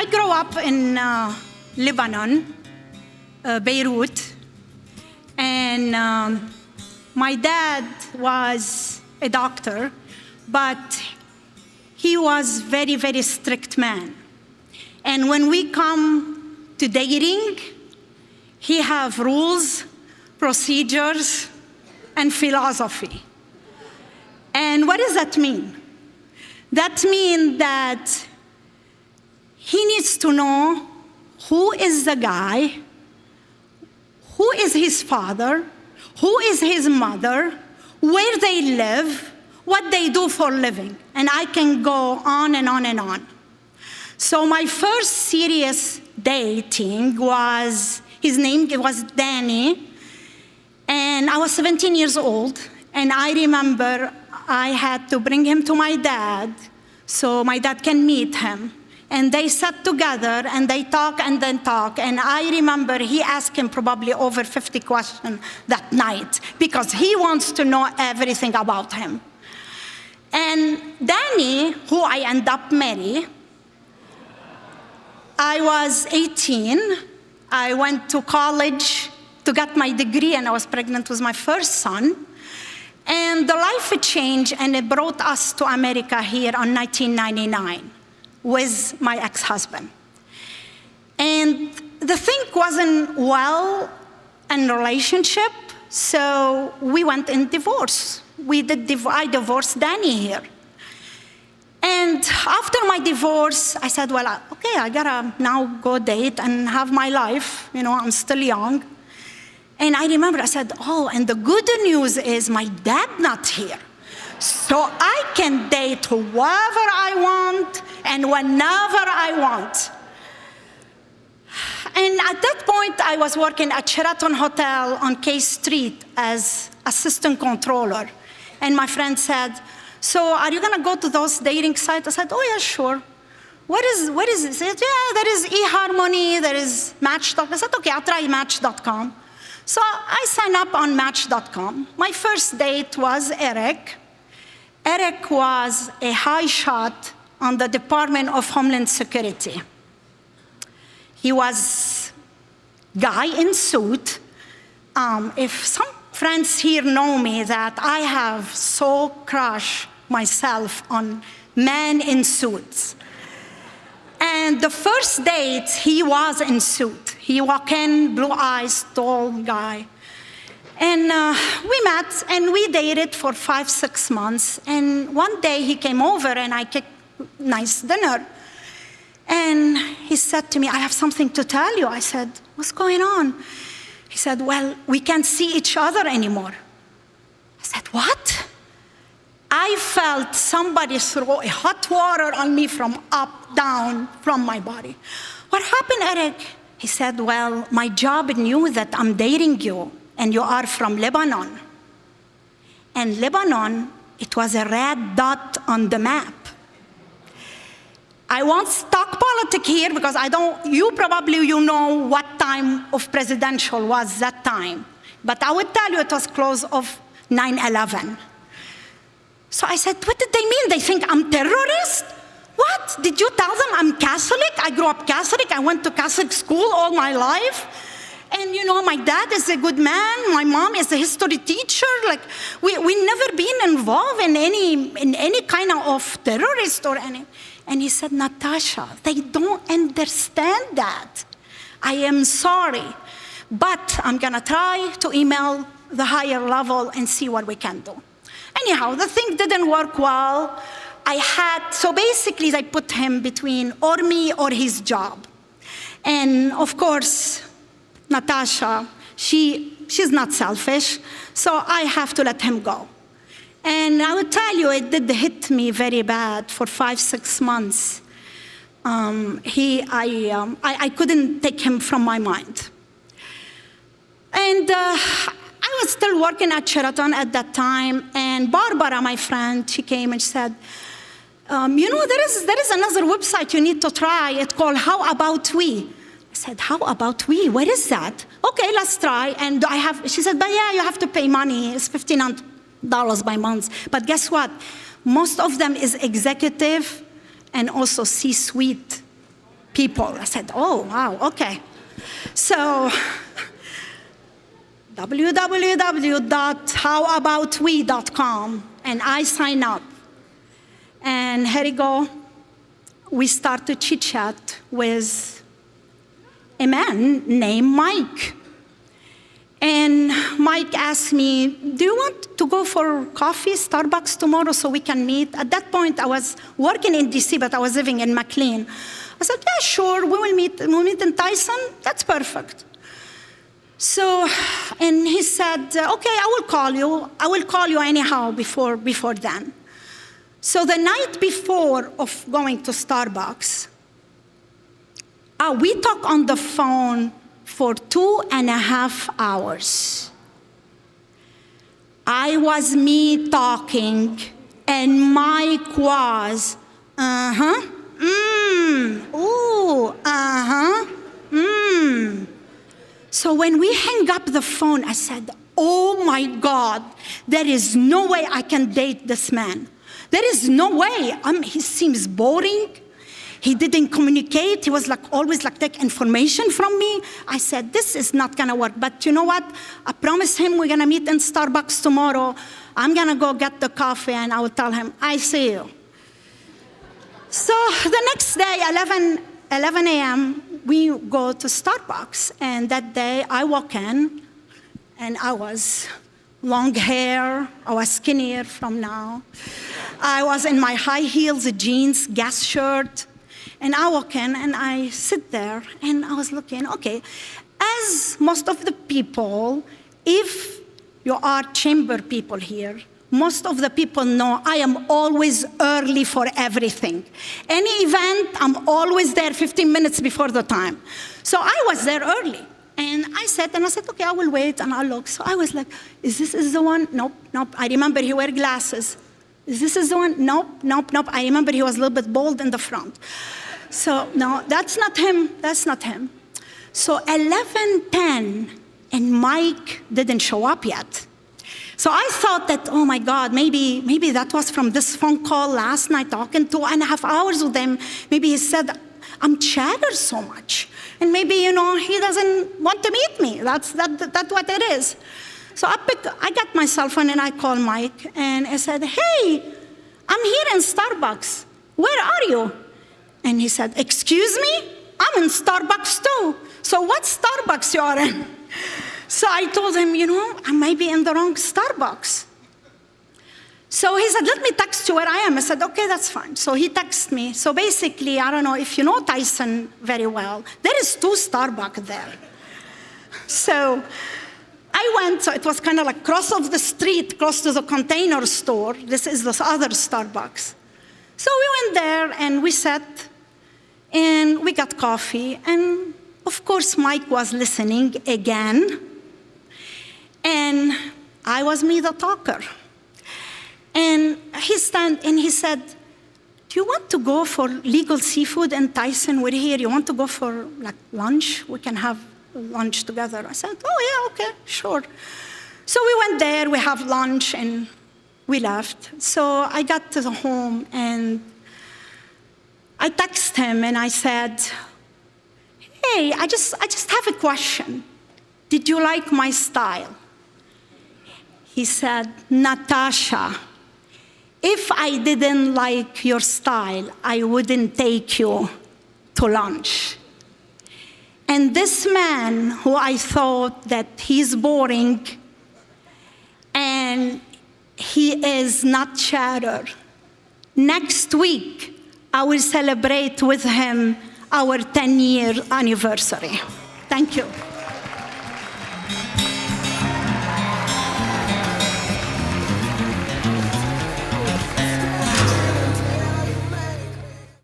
grew up in Lebanon, Beirut, and my dad was a doctor, but he was very, very strict man. And when we come to dating, he have rules, procedures, and philosophy. And what does that mean? That means that he needs to know who is the guy, who is his father, who is his mother, where they live, what they do for a living. And I can go on and on and on. So my first serious dating was, his name was Danny, and I was 17 years old, and I remember I had to bring him to my dad so my dad can meet him. And they sat together and they talk and then talk. And I remember he asked him probably over 50 questions that night because he wants to know everything about him. And Danny, who I end up marrying, I was 18. I went to college to get my degree, and I was pregnant with my first son. And the life changed, and it brought us to America here in 1999 with my ex-husband. And the thing wasn't well in the relationship, so we went in divorce. I divorced Danny here. And after my divorce, I said, well, okay, I gotta now go date and have my life. You know, I'm still young. And I remember I said, oh, and the good news is my dad not here. So I can date whoever I want and whenever I want. And at that point, I was working at Sheraton Hotel on K Street as assistant controller. And my friend said, so are you gonna go to those dating sites? I said, oh yeah, sure. What is it? He said, yeah, there is eHarmony, there is Match.com. I said, okay, I'll try Match.com. So I signed up on Match.com. My first date was Eric. Eric was a high shot on the Department of Homeland Security. He was a guy in suit. If some friends here know me that I have so crushed myself on men in suits. And the first date, he was in suit. He walked in, blue eyes, tall guy. And we met, and we dated for 5-6 months. And one day he came over, and I cooked nice dinner. And he said to me, I have something to tell you. I said, what's going on? He said, well, we can't see each other anymore. I said, what? I felt somebody throw a hot water on me from up, down, from my body. What happened, Eric? He said, well, my job knew that I'm dating you, and you are from Lebanon. And Lebanon, it was a red dot on the map. I won't talk politics here because you know what time of presidential was that time. But I would tell you it was close of 9/11. So I said, what did they mean? They think I'm terrorist? What? Did you tell them I'm Catholic? I grew up Catholic. I went to Catholic school all my life. And you know, my dad is a good man. My mom is a history teacher. Like, we never been involved in any kind of terrorist or any. And he said, Natasha, they don't understand that. I am sorry, but I'm gonna try to email the higher level and see what we can do. Anyhow, the thing didn't work well. So basically they put him between or me or his job. And of course, Natasha, she's not selfish, so I have to let him go. And I would tell you, it did hit me very bad for 5-6 months. I couldn't take him from my mind. And I was still working at Sheraton at that time, and Barbara, my friend, she came and she said, you know, there is another website you need to try. It's called How About We. I said, How About We? What is that? Okay, let's try. And she said, but yeah, you have to pay money. It's $1,500 by month. But guess what? Most of them is executive and also C-suite people. I said, oh, wow, okay. So www.howaboutwe.com, and I sign up. And here we go. We start to chit-chat with a man named Mike. And Mike asked me, do you want to go for coffee, Starbucks tomorrow so we can meet? At that point, I was working in DC, but I was living in McLean. I said, yeah, sure, we'll meet in Tyson. That's perfect. So, and he said, okay, I will call you. I will call you anyhow before then. So the night before of going to Starbucks, we talked on the phone for 2.5 hours. I was me talking, and Mike was, So when we hang up the phone, I said, oh my God, there is no way I can date this man. There is no way. He seems boring. He didn't communicate. He was always take information from me. I said, this is not gonna work. But you know what? I promised him we're gonna meet in Starbucks tomorrow. I'm gonna go get the coffee and I will tell him, I see you. So the next day, 11 a.m., we go to Starbucks. And that day I walk in and I was long hair. I was skinnier from now. I was in my high heels, jeans, gas shirt. And I walk in and I sit there and I was looking, okay, as most of the people, if you are chamber people here, most of the people know I am always early for everything. Any event, I'm always there 15 minutes before the time. So I was there early. And I said, okay, I will wait and I'll look. So I was like, is this the one? Nope. I remember he wore glasses. Is this the one? Nope. I remember he was a little bit bald in the front. So no, that's not him. So 11:10, and Mike didn't show up yet. So I thought that, oh my God, maybe that was from this phone call last night, talking 2.5 hours with him. Maybe he said, I'm chatter so much. And maybe, he doesn't want to meet me. That's what it is. So I got my cell phone and I called Mike and I said, hey, I'm here in Starbucks. Where are you? And he said, excuse me? I'm in Starbucks too. So what Starbucks you are in? So I told him, I might be in the wrong Starbucks. So he said, let me text you where I am. I said, okay, that's fine. So he texted me. So basically, I don't know if you know Tyson very well, there is 2 Starbucks there. So I went, so it was kind of cross of the street, close to the Container Store. This is this other Starbucks. So we went there and we sat and we got coffee. And of course, Mike was listening again. And I was me, the talker. And he said, do you want to go for legal seafood in Tyson? We're here. You want to go for lunch? We can have lunch together. I said, oh yeah, okay, sure. So we went there, we have lunch, and we left. So I got to the home and I texted him and I said, hey, I just have a question. Did you like my style? He said, Natasha, if I didn't like your style, I wouldn't take you to lunch. And this man, who I thought that he's boring and he is not chatter, next week I will celebrate with him our 10-year anniversary. Thank you.